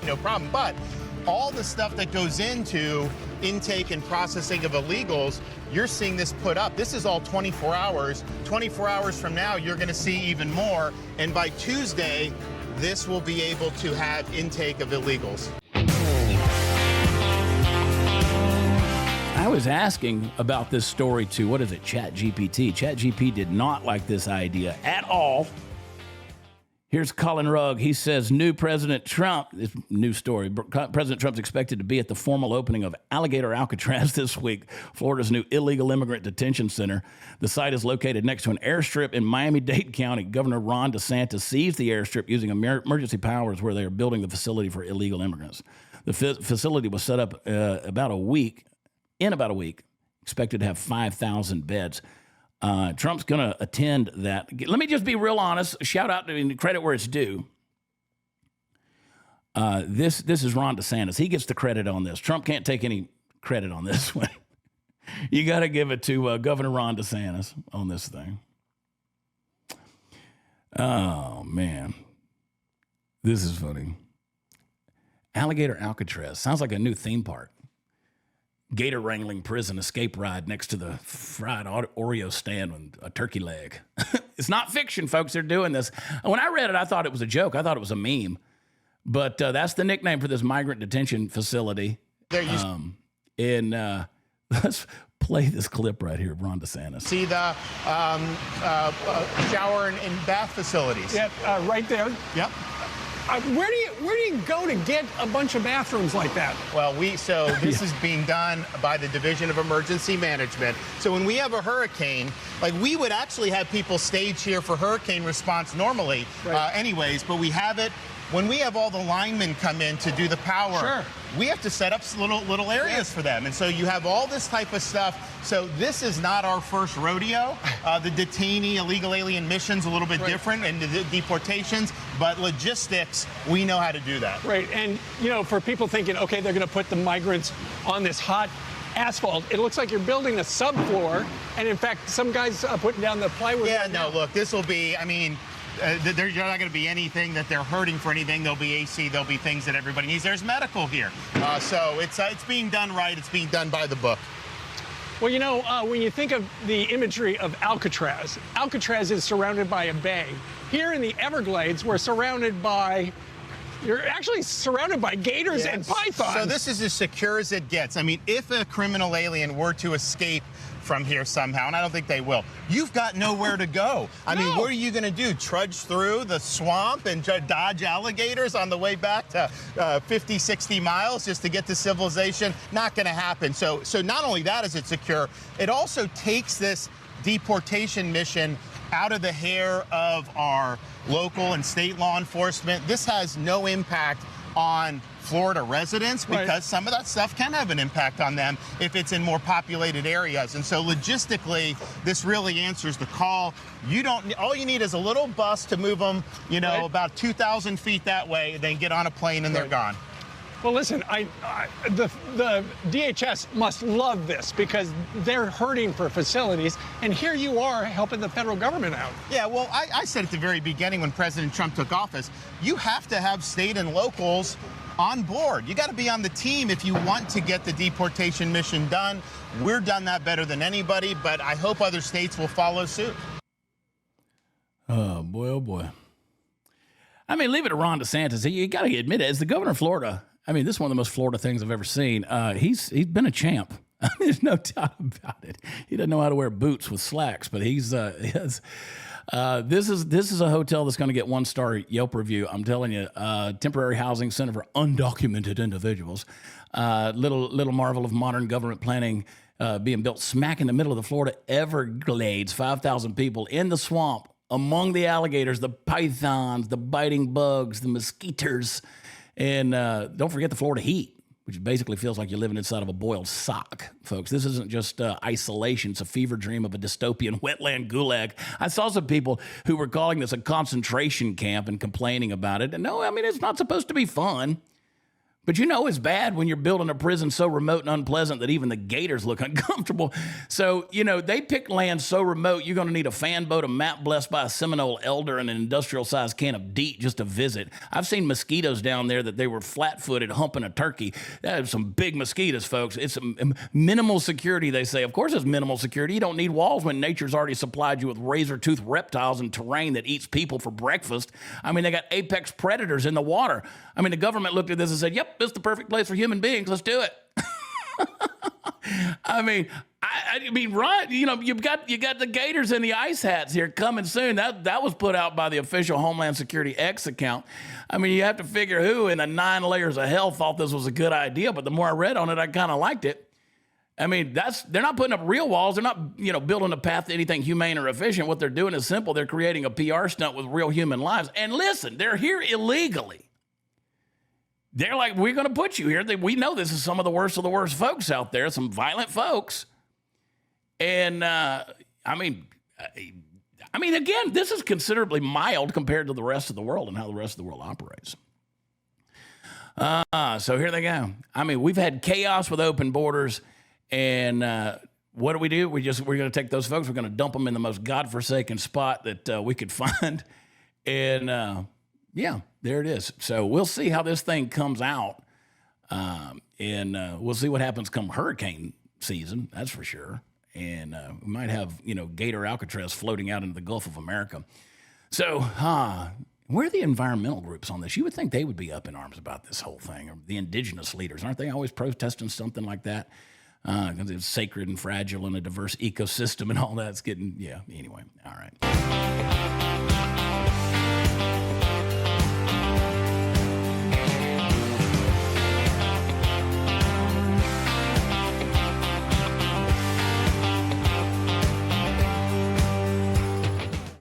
no problem. But all the stuff that goes into intake and processing of illegals, you're seeing this put up. This is all 24 hours. 24 hours from now, you're going to see even more. And by Tuesday, this will be able to have intake of illegals. I was asking about this story to, what is it, ChatGPT. ChatGPT did not like this idea at all. Here's Colin Rugg. He says, new President Trump, this new story, President Trump's expected to be at the formal opening of Alligator Alcatraz this week, Florida's new illegal immigrant detention center. The site is located next to an airstrip in Miami-Dade County. Governor Ron DeSantis seized the airstrip using emergency powers where they are building the facility for illegal immigrants. The facility was set up in about a week, expected to have 5,000 beds. Trump's going to attend that. Let me just be real honest. Shout out to credit where it's due. This is Ron DeSantis. He gets the credit on this. Trump can't take any credit on this one. You got to give it to Governor Ron DeSantis on this thing. Oh, man. This is funny. Alligator Alcatraz. Sounds like a new theme park. Gator wrangling prison escape ride next to the fried Oreo stand with a turkey leg. It's not fiction, folks. They're doing this. When I read it, I thought it was a joke. I thought it was a meme. But that's the nickname for this migrant detention facility. Let's play this clip right here of Ron DeSantis. See the shower and bath facilities. Yep, right there. Yep. Where do you go to get a bunch of bathrooms like that? Well, this is being done by the Division of Emergency Management. So when we have a hurricane, like we would actually have people stage here for hurricane response normally, right. Anyways, but we have it. When we have all the linemen come in to do the power, sure. We have to set up little areas for them. And so you have all this type of stuff. So this is not our first rodeo. The detainee illegal alien mission's a little bit different, and the deportations, but logistics, we know how to do that. Right, and for people thinking, okay, they're going to put the migrants on this hot asphalt, it looks like you're building a subfloor, and in fact, some guys putting down the plywood. Yeah, no, look, this will be, there's not going to be anything that they're hurting for anything. There'll be AC. There'll be things that everybody needs. There's medical here. So it's being done right. It's being done by the book. Well, when you think of the imagery of Alcatraz, Alcatraz is surrounded by a bay. Here in the Everglades, you're actually surrounded by gators and pythons. So this is as secure as it gets. If a criminal alien were to escape from here somehow, and I don't think they will, you've got nowhere to go. What are you going to do? Trudge through the swamp and dodge alligators on the way back to 50, 60 miles just to get to civilization? Not going to happen. So not only that is it secure, it also takes this deportation mission out of the hair of our local and state law enforcement. This has no impact on Florida residents because some of that stuff can have an impact on them if it's in more populated areas. And so logistically, this really answers the call. All you need is a little bus to move them, about 2,000 feet that way, then get on a plane and they're gone. Well, listen, the DHS must love this because they're hurting for facilities, and here you are helping the federal government out. Yeah, well, I said at the very beginning when President Trump took office, you have to have state and locals on board. You got to be on the team if you want to get the deportation mission done. We're done that better than anybody, but I hope other states will follow suit. Oh, boy, oh, boy. Leave it to Ron DeSantis. You got to admit it. As the governor of Florida, this is one of the most Florida things I've ever seen. He's been a champ. There's no doubt about it. He doesn't know how to wear boots with slacks, but this is a hotel that's going to get 1-star Yelp review. I'm telling you, temporary housing center for undocumented individuals. Little marvel of modern government planning being built smack in the middle of the Florida Everglades. 5,000 people in the swamp among the alligators, the pythons, the biting bugs, the mosquitoes. And don't forget the Florida heat, which basically feels like you're living inside of a boiled sock, folks. This isn't just isolation. It's a fever dream of a dystopian wetland gulag. I saw some people who were calling this a concentration camp and complaining about it. And no, it's not supposed to be fun. But you know it's bad when you're building a prison so remote and unpleasant that even the gators look uncomfortable. So, they pick land so remote, you're going to need a fan boat, a map blessed by a Seminole elder, and an industrial-sized can of DEET just to visit. I've seen mosquitoes down there that they were flat-footed humping a turkey. That is some big mosquitoes, folks. It's minimal security, they say. Of course it's minimal security. You don't need walls when nature's already supplied you with razor-toothed reptiles and terrain that eats people for breakfast. I mean, they got apex predators in the water. I mean, the government looked at this and said, yep, this is the perfect place for human beings. Let's do it. I mean, right? You got the Gators and the ice hats here coming soon. That was put out by the official Homeland Security X account. I mean, you have to figure who in the 9 layers of hell thought this was a good idea. But the more I read on it, I kind of liked it. I mean, they're not putting up real walls. They're not, building a path to anything humane or efficient. What they're doing is simple. They're creating a PR stunt with real human lives. And listen, they're here illegally. They're like, we're going to put you here. We know this is some of the worst folks out there, some violent folks. And, again, this is considerably mild compared to the rest of the world and how the rest of the world operates. So here they go. I mean, we've had chaos with open borders. And what do? We're going to take those folks. We're going to dump them in the most godforsaken spot that we could find. And, yeah, there it is. So we'll see how this thing comes out. And we'll see what happens come hurricane season. That's for sure. And we might have, Gator Alcatraz floating out into the Gulf of America. So where are the environmental groups on this? You would think they would be up in arms about this whole thing. Or the indigenous leaders. Aren't they always protesting something like that? Because it's sacred and fragile and a diverse ecosystem and all that. It's getting, anyway. All right.